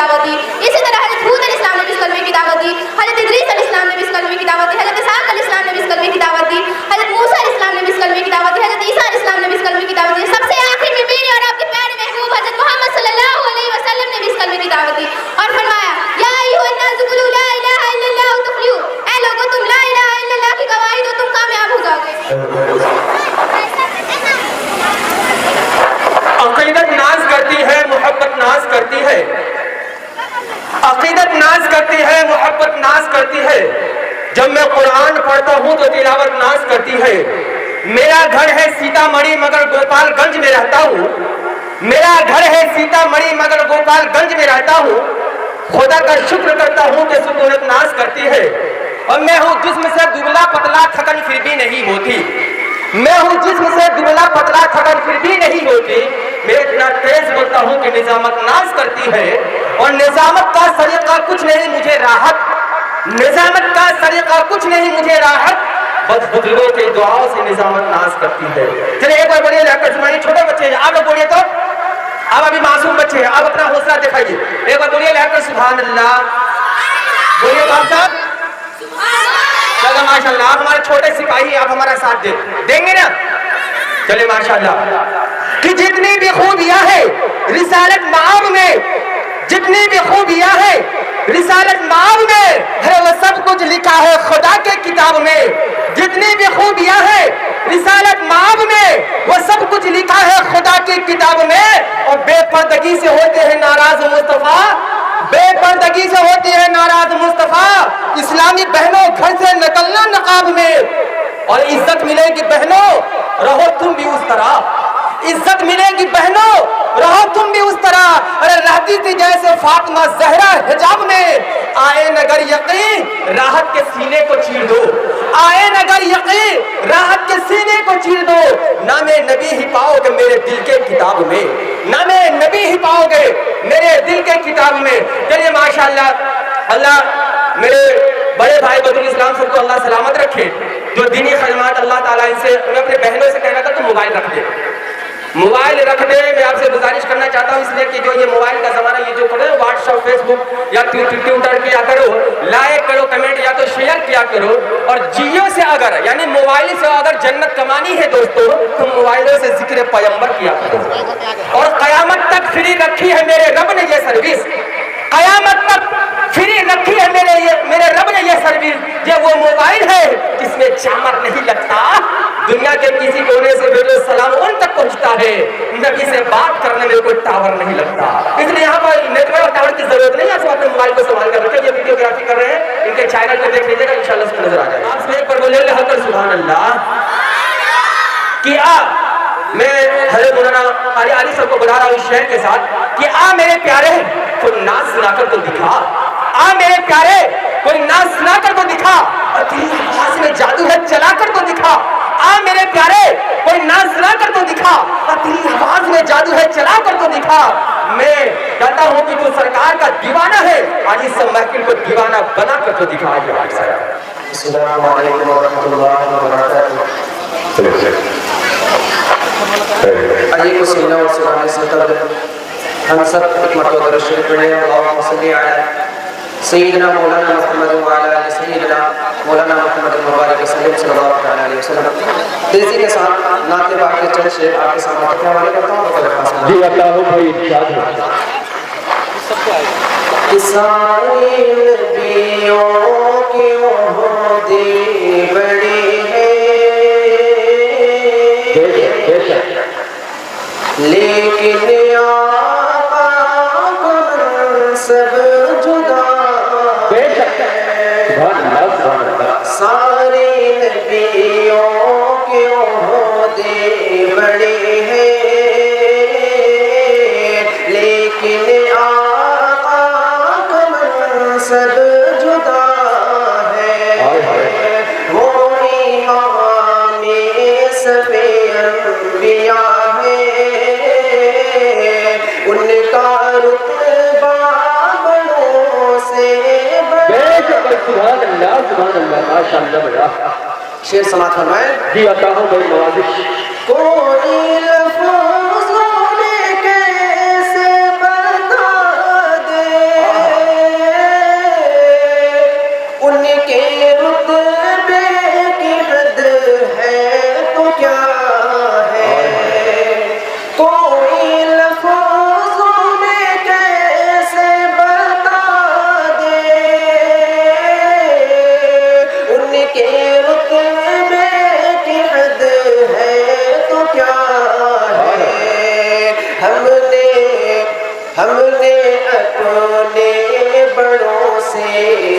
दावत दी। इसी तरह हज़रत हूद अलैहिस्सलाम ने भी इस कलमे की दावत दी, हज़रत इदरीस अलैहिस्सलाम ने भी इस कलमे की दावत दी, हज़रत इसहाक़ अलैहिस्सलाम ने भी इस कलमे की दावत दी, हज़रत मूसा अलैहिस्सलाम ने भी इस कलमे की दावत दी, हज़रत ईसा अलैहिस्सलाम ने भी इस कलमे की दावत दी। सबसे आखिर में मेरे और आपके प्यारे महबूब हज़रत मोहम्मद सल्लल्लाहु अलैहि वसल्लम ने भी इस कलमे की दावत दी और फरमाया, या अय्युहन्नास क़ूलू ला इलाहा इल्लल्लाह तुफ़्लिहू, ऐ लोगों तुम ला इलाहा इल्लल्लाह की गवाही दो, तुम कामयाब हो जाओगे। अक़ीदत नाज करती है, मोहब्बत नाज करती है। अक़ीदत नाज करती है, मोहब्बत नाज करती है। जब मैं कुरान पढ़ता हूँ तो तिलावत नाज करती है। मेरा घर है सीतामढ़ी मगर गोपालगंज में रहता हूँ। मेरा घर है सीतामढ़ी मगर गोपालगंज में रहता हूँ। खुदा का शुक्र करता हूँ कि सुकूनत नाज करती है। और मैं हूँ जिस्म से दुबला पतला, थकन फिर भी नहीं होती। मैं हूँ जिस्म से दुबला पतला, थकन फिर भी नहीं होती। मैं इतना तेज बोलता हूँ कि निजामत नाज करती है। और निजामत का सरीका कुछ नहीं मुझे राहत, निजामत का सरीका कुछ नहीं मुझे राहत, बस बुजुर्गों की दुआओं से निजामत नाज करती है। चलिए एक बार बोलिए, लेकर सुनाइए। छोटे बच्चे हैं आप लोग, बोलिए तो। आप अभी मासूम बच्चे हैं, आप अपना हौसला दिखाइए। एक बार बोलिए, लेकर सुभान अल्लाह। बोलिए बाप साहब, चलो माशाल्लाह। आप हमारे छोटे सिपाही, आप हमारा साथ देंगे ना? चलिए माशाल्लाह। कि जितनी भी खूबियां है रिसालत माब में, जितनी भी खूबियां है रिसालत माब में है, वो सब कुछ लिखा है खुदा के किताब में। जितनी भी खूबियां है रिसालत माब में, वो सब कुछ लिखा है खुदा की किताब में। और बेपर्दगी से होते हैं नाराज मुस्तफा, बेपर्दगी से होती है नाराज मुस्तफा। इस्लामी बहनों घर से निकलना नकाब में, और इज्जत मिलेगी बहनों रहो तुम भी उस तरह। इज्जत मिलेगी बहनों रहो तुम भी उस तरह। अरे रहती थी जैसे फातिमा ज़हरा हिजाब में। आए नगर यकीन राहत के सीने को चीर दो, आए नगर यकीन राहत के सीने को चीर दो। नामे नबी ही पाओगे मेरे दिल के किताब में, नामे नबी ही पाओगे मेरे दिल के किताब में। चलिए माशाल्लाह, अल्लाह मेरे बड़े भाई बदरुल इस्लाम सबको अल्लाह सलामत रखे। जो दीनी खदमात अल्लाह ताला इनसे, मैं अपने बहनों से कहना था तो मोबाइल रख दे, मोबाइल रख दे। मैं आपसे गुजारिश करना चाहता हूँ इसलिए कि जो ये मोबाइल का जमाना, ये जो करो व्हाट्सएप, फेसबुक या ट्विटर किया करो, लाइक करो, कमेंट या तो शेयर किया करो। और जियो से अगर, यानी मोबाइल से अगर जन्नत कमानी है दोस्तों, तो मोबाइलों से जिक्र पैगंबर किया करो। और कयामत तक फ्री रखी है मेरे रब ने ये सर्विस, कयामत तक फ्री रखी है मेरे रब ने ये सर्विस। ये वो मोबाइल है जिसमें चामर नहीं लगता, दुनिया के किसी कोने से भेजो सलाम उन तक पहुंचता है, नबी से बात करने में कोई टावर नहीं लगता। इसलिए यहाँ पर नेटवर्क और टावर की जरूरत नहीं है। आप अपने मोबाइल को संभाल कर रखें। ये वीडियोग्राफी कर रहे हैं, इनके चैनल पे देख लीजिएगा, इंशाल्लाह उसमें नजर आ जाएगा। आप एक बार बोले सुभान अल्लाह। कि मैं हज़रत मौलाना कारी अली सबको बुला रहा हूँ इस शेर के साथ कि आ मेरे प्यारे कोई नाच सुनाकर तो दिखा, आ मेरे प्यारे कोई नाच सुनाकर तो दिखा, और तेरी आवाज में जादू है चलाकर तो दिखा। आ मेरे प्यारे कोई नाच सुनाकर तो दिखा, और तेरी आवाज में जादू है चलाकर तो दिखा। मैं कहता हूँ कि जो सरकार का दीवाना है, आज इस महफिल को दीवाना बनाकर तो दिखा। अस्सलामु अलैकुम व रहमतुल्लाहि व बरकातहू। आइए कुछ सीना और सुनाने से तब हम सब एक मरतबा दरूद शरीफ पढ़ें। अल्लाहुम्मा सल्ली अला सय्यिदना मौलाना मुहम्मद व अला सय्यिदना मौलाना मुहम्मद मुबारक सल्लल्लाहु अलैहि वसल्लम। तेजी के साथ नाते पाक के चंद शेर आपके सामने रखने वाले करता हूं। जी अल्लाह भाई इरशाद हो। सारे नबियों की ओहदे बड़ी है, लेकिन आका का सब जुदा है। सारे नबियों के ओहदे बड़े हैं, लेकिन आका का सब जुदा है। वो इमाम सफे अंबिया उनका रुतबा बड़ों से सुभान अल्लाह माशाअल्लाह। बड़ा शेर समात फरमाए। जी अता हूँ बड़ी नवाजिश। कोई लफ्ज़ों में कैसे बता दे हमने अपने बड़ों से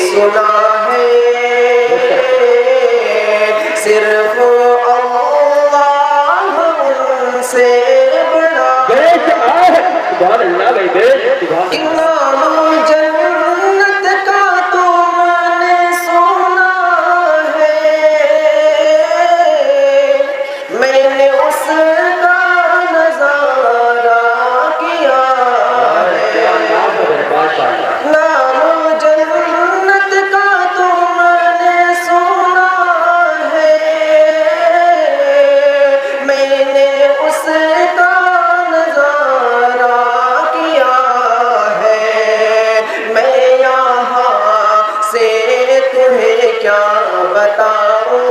सुना है, सिर्फ अल्लाह उनसे बड़ा। इमाम जन्नत का तुमने सुना है, मैंने उसका नजारा किया है। नाम जन्नत का तुमने सुना है, मैंने उसका नजारा किया है। मैं यहाँ से तुम्हें क्या बताऊं,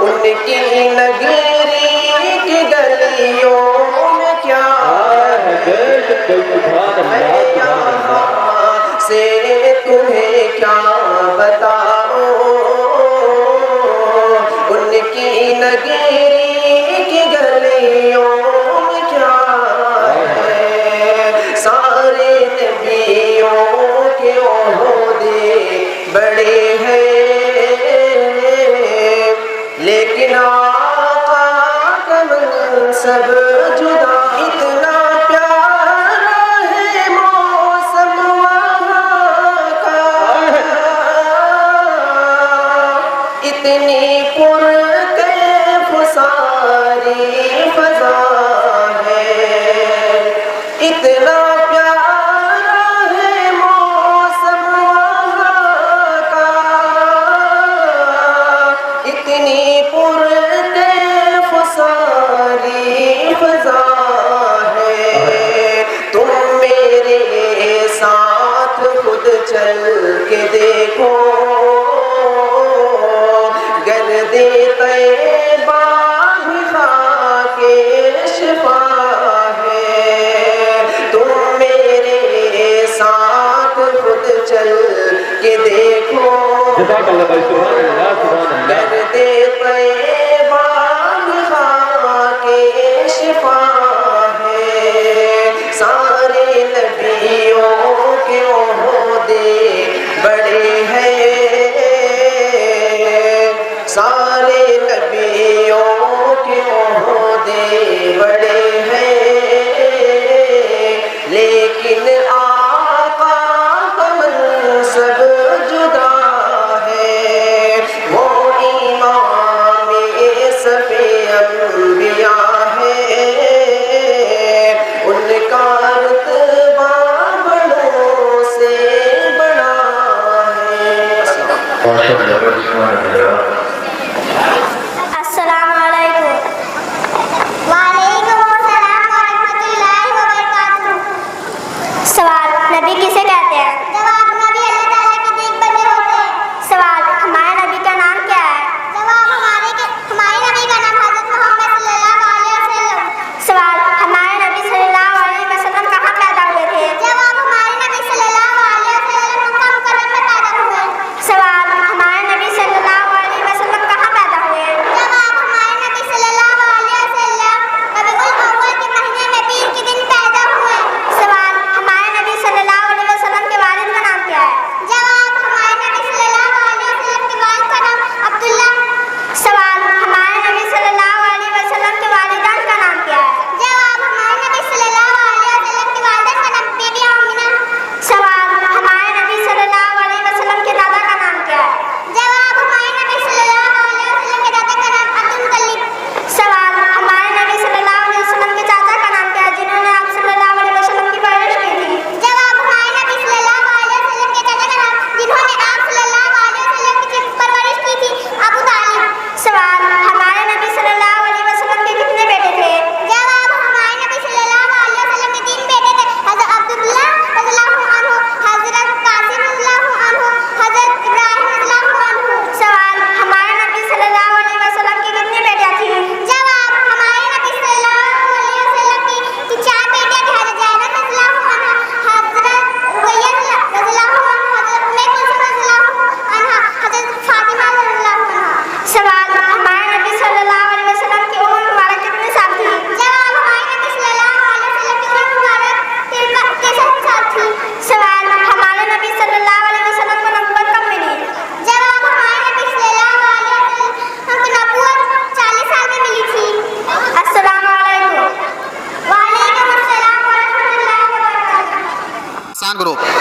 उनकी नगरी की गलियों में क्या है। मैं यहाँ से तुम्हें क्या बताऊं, उनकी नगरी की गलियों में क्या है। सारे नबियों के ओहदे बड़े हैं, लेकिन आका का मनसब जुदा। इतना प्यारा है मौसम वहाँ का, इतनी पुरकैफ सारी फजा है। इतना प्यारा है मौसम वहाँ का, इतनी पुरकैफ सारी फजा है। तुम मेरे साथ खुद चल के देखो, गर्दे तैयबा भी खाके शिफा है। तुम मेरे साथ खुद चल के देखो, गर्दे तैयबा भी खाके शिफा है। सारे नबियों के ओहदे बड़े हैं, सारे नबियों के ओहदे बड़े हैं, लेकिन आका का मनसब जुदा है। वो इमाम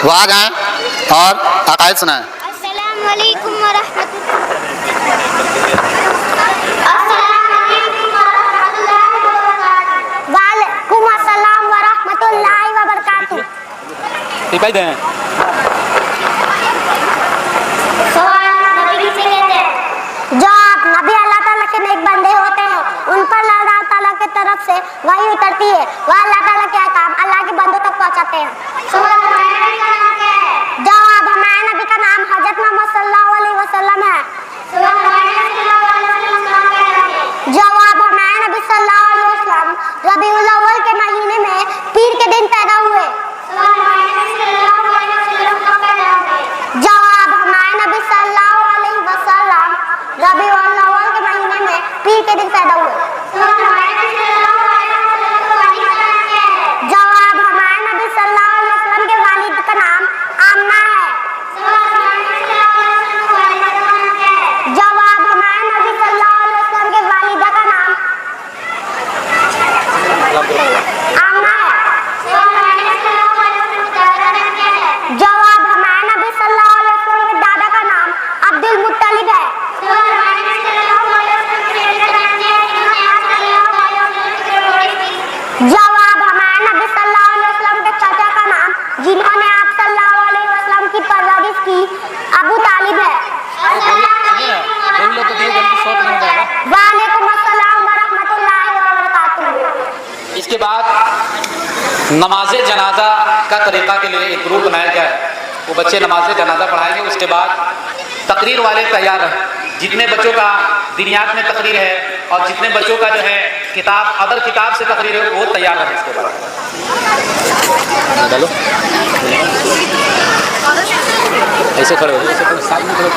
वहाँ जाएँ और अकायद सुनाएँ। अस्सलाम वालेकुम वालेकुम अस्सलाम व रहमतुल्लाहि व बरकातुहू। जब नबी अल्लाह ताला के नेक बंदे होते हैं उन पर अल्लाह ताला की तरफ से वही उतरती है, वह अल्लाह ताला के अहकाम अल्लाह के बंदों तक पहुंचाते हैं। जवाब हमारे नबी का नाम हजरत मोहम्मद सल्लल्लाहु अलैहि वसल्लम है। जवाब हमारे नबी सल्लल्लाहु अलैहि वसल्लम रबीउल अव्वल के महीने में पीर के दिन पैदा हुए। जवाब हमारे नबी सल्लल्लाहु अलैहि वसल्लम रबीउल अव्वल के महीने में पीर के दिन पैदा हुए। जवाब हमारे नबी सल्लल्लाहु अलैहि वसल्लम के वालिद का नाम आमना है। जवाब हमारे नबी सल्लल्लाहु अलैहि वसल्लम के वालिदा का नाम आमना है। जवाब हमारे नबी सल्लल्लाहु अलैहि वसल्लम के दादा का नाम अब्दुल मुत्तलिब है। जवाब हमारे नबी सल्लल्लाहु अलैहि वसल्लम के चाचा का नाम जिन्होंने आप सल्लल्लाहु अलैहि वसल्लम की परवरिश की अबू तालिब है। वालेकुम अस्सलाम व रहमतुल्लाहि व बरकातुहू। इसके बाद नमाज जनाजा का तरीक़ा के लिए एक ग्रुप बनाया गया है, वो बच्चे नमाज जनाजा पढ़ाएंगे। उसके बाद तकरीर वाले तैयार हैं, जितने बच्चों का दिनियात में तकरीर है और जितने बच्चों का जो है किताब अदर किताब से तकरीर है वो तैयार है। इसके बाद ऐसे खड़े हो, ऐसे खड़े, साथ में खड़े।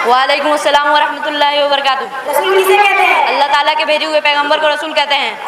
वालेकुम अस्सलाम व रहमतुल्लाहि व बरकातुहू। रसूल किसे कहते हैं? अल्लाह ताला के भेजे हुए पैगंबर को रसूल कहते हैं।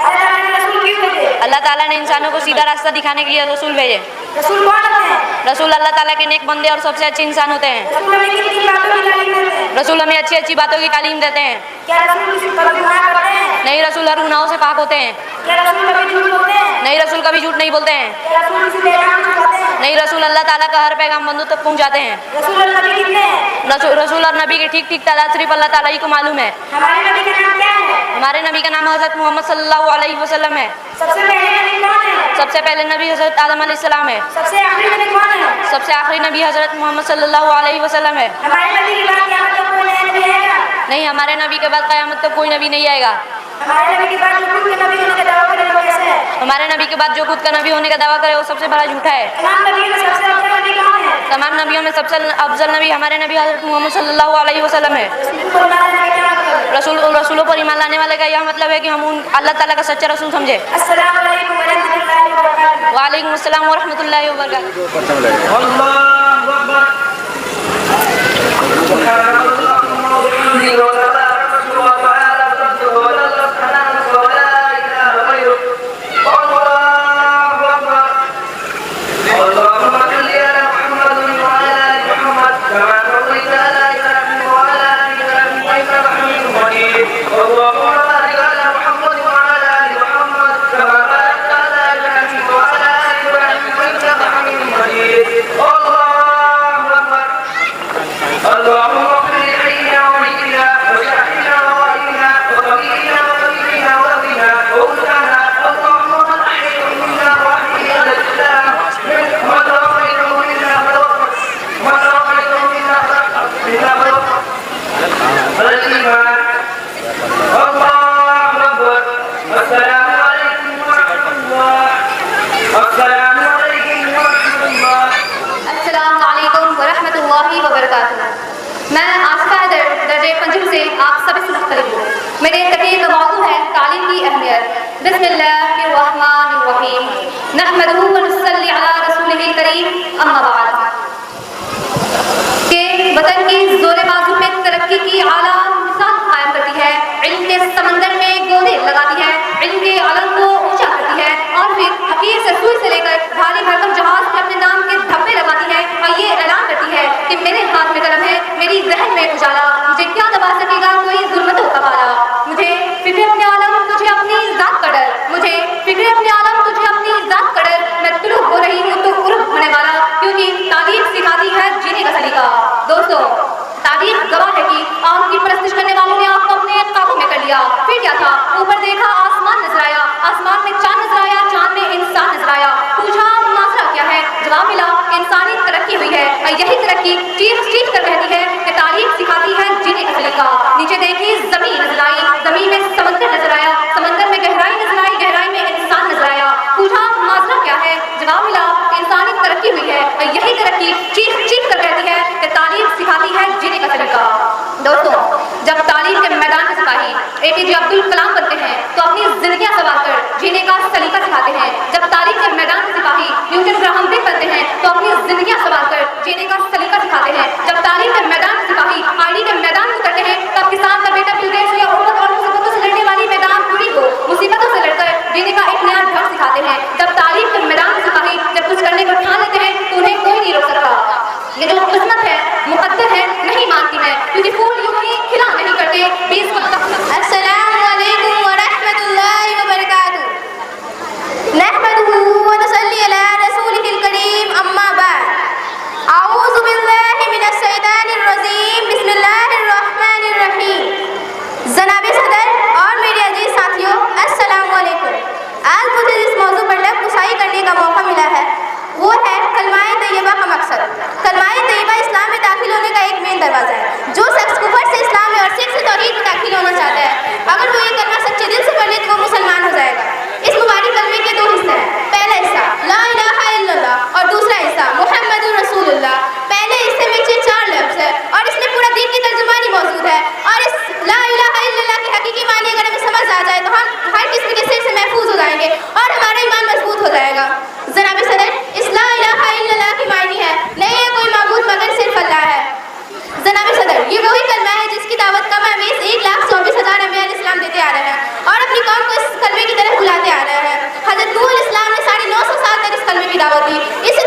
रसूल क्यों भेजे? अल्लाह ताला ने इंसानों को सीधा रास्ता दिखाने के लिए रसूल भेजे। रसूल कौन होते हैं? रसूल अल्लाह ताला के नेक बंदे और सबसे अच्छे इंसान होते हैं। रसूल हमें कितनी बातों की तालीम देते हैं? रसूल हमें अच्छी अच्छी बातों की तालीम देते हैं। क्या रसूल किसी कभी गुनाह करते हैं? नहीं, रसूल हर गुनाहों से पाक होते हैं। क्या रसूल कभी झूठ बोलते हैं? नहीं, रसूल कभी झूठ नहीं बोलते हैं। क्या रसूल किसी पैगाम छुपाते हैं? नहीं, रसूल अल्लाह ताला का हर पैगाम बंदों तक पहुंचाते हैं। रसूल और नबी कितने हैं? रसूल और नबी की ठीक ठीक तादाद सिर्फ अल्लाह ताला ही को मालूम है। हमारे नबी का नाम क्या है? हमारे नबी का नाम हज़रत मोहम्मद सल्लल्लाहु अलैहि वसल्लम है। सबसे पहले नबी कौन है? सबसे पहले नबी हज़रत आदम अलैहिस्सलाम है। सबसे आखिरी नबी कौन है? सबसे आखिरी नबी हज़रत मोहम्मद सल्लल्लाहु अलैहि वसल्लम है। हमारे नबी के बाद क़यामत तक कोई नया नबी आएगा? नहीं, हमारे नबी के बाद क़यामत तक कोई नबी नहीं आएगा। हमारे नबी के बाद जो खुद के नबी होने का दावा करे वो कैसे है? हमारे नबी के बाद जो खुद का नबी होने का दावा करे वो सबसे बड़ा झूठा है। तमाम नबियों में सबसे अफजल नबी कौन है? तमाम नबियों में सबसे अफजल नबी हमारे नबी हज़रत मोहम्मद सल्लल्लाहु अलैहि वसल्लम है। रसूलों पर ईमान लाने वाले का यह मतलब है कि हम उन अल्लाह ताला का सच्चा रसूल समझे। अस्सलाम वालेकुम व रहमतुल्लाहि व बरकातुहू। वालेकुम अस्सलाम व रहमतुल्लाहि व बरकातुहू। मैं आस्था दर्जे पंजुम से आप सभी से मुख्तलिफ हूँ। मेरे तकरीर का मौजू है तालीम की अहमियत। बिस्मिल्लाहिर्रहमानिर्रहीम नहमदुहु व नुसल्ली अला रसूलिहिल करीम अम्मा बाद। के वतन की जोरे बाजू में तरक्की की आला मिसाल कायम करती है, इल्म के समंदर में गोले लगाती है, इल्म के आलम को ऊंचा करती है और फिर हकीर से सुई से लेकर भारी भरकम जहाज पर अपने नाम के धब्बे लगाती है और ये ऐलान करती है कि मेरे हाथ में कलम है, मेरी जहन में उजाला, मुझे क्या दबा सकेगा कोई जुल्मतों का पाला। मुझे फिक्र अपने आलम, तुझे अपनी जात का डर, मुझे फिक्र अपने आलम, तुझे अपनी ऊपर देखा आसमान नजर आया, आसमान में चांद नजर आया, चांद में इंसान नजर आया। पूछा माजरा क्या है? जवाब मिला इंसानी तरक्की हुई है और यही तरक्की चीख चीख कर कहती है कि तारीख सिखाती है जीने का सलीका। नीचे देखी जमीन नजर आई, जमीन में समंदर नजर आया, समंदर में गहराई नजर आई, गहराई में इंसान नजर आया। पूछा माजरा क्या है? जवाब मिला इंसानी तरक्की हुई है और यही तरक्की चीख चीख कर कहती है कि तारीख सिखाती है जीने का सलीका। दोस्तों, जब तालीम के मैदान में सिपाही APJ अब्दुल कलाम बनते हैं तो अपनी जिंदगियां सवार कर जीने का सलीका सिखाते हैं। जब तालीम के मैदान में सिपाही न्यूटन ग्राहम बेल बनते हैं तो अपनी जिंदगियां सवार कर जीने का सलीका सिखाते हैं। जब तालीम के मैदान में सिपाही ID के मैदान में उतरते हैं तब किसान का बेटा बिल गेट्स या उम्मत और मुसीबतों से लड़ने वाली मैदान पूरी हो मुसीबतों से लड़कर जीने का एक नया ढंग सिखाते हैं। जब तालीम के मैदान में सिपाही जब कुछ करने को ठान लेते हैं तो उन्हें कोई नहीं रोक सकता। ये जो किस्मत है, मुकद्दर है, नहीं मानती मैं, क्योंकि फूल यूं ही खिला नहीं करते, बीज को अस्सलामु अलैकुम व रहमतुल्लाहि व बरकातुहू। नहमदुहू व नसल्ली अला रसूलिहिल करीम, अम्मा बाद। आऊज़ु बिल्लाहि मिनश शैतानिर रजीम, बिस्मिल्लाहिर रहमानिर रहीम। जनाब सदर और मेरे अजीज साथियों, अस्सलामु अलैकुम। आज मुझे जिस मौजू पर लफ्ज़ करने का मौका मिला है वो है कलमाए तैयबा का मकसद। कलमाए तैयबा इस्लाम में दाखिल होने का एक मेन दरवाज़ा है। जो शख्स कुफर से इस्लाम में और शिर्क से तौहीद में दाखिल होना चाहता है, अगर वो ये कलमा सच्चे दिल से पढ़ ले तो वो मुसलमान हो जाएगा। इस मुबारक कलमे के दो हिस्से हैं। पहला हिस्सा ला इलाहा इल्लल्लाह और दूसरा हिस्सा मुहम्मदुर रसूलुल्लाह। पहले हिस्से में 4 लफ्ज़ है और इसमें पूरा दीन की तर्जुमानी मौजूद है। और इस ला इलाहा इल्लल्लाह के हकीकी मानी अगर हमें समझ आ जाए तो हम हर किस्म के सिर से महफूज हो जाएंगे और हमारा ईमान मजबूत हो जाएगा। जनाब सदर, इस ला इलाहा इल्लल्लाह की मायनी है नहीं है कोई माबूद मगर सिर्फ अल्लाह है। जनाब सदर, ये वही कलमा है जिसकी दावत कम हमें 1,24,000 अंबिया इस्लाम देते आ रहे हैं और अपनी कौम को इस कलमे की तरफ बुलाते आ रहे हैं। हज़रत नूह अलैहिस्सलाम ने 950 साल तक इस कलमे की दावत दी। इस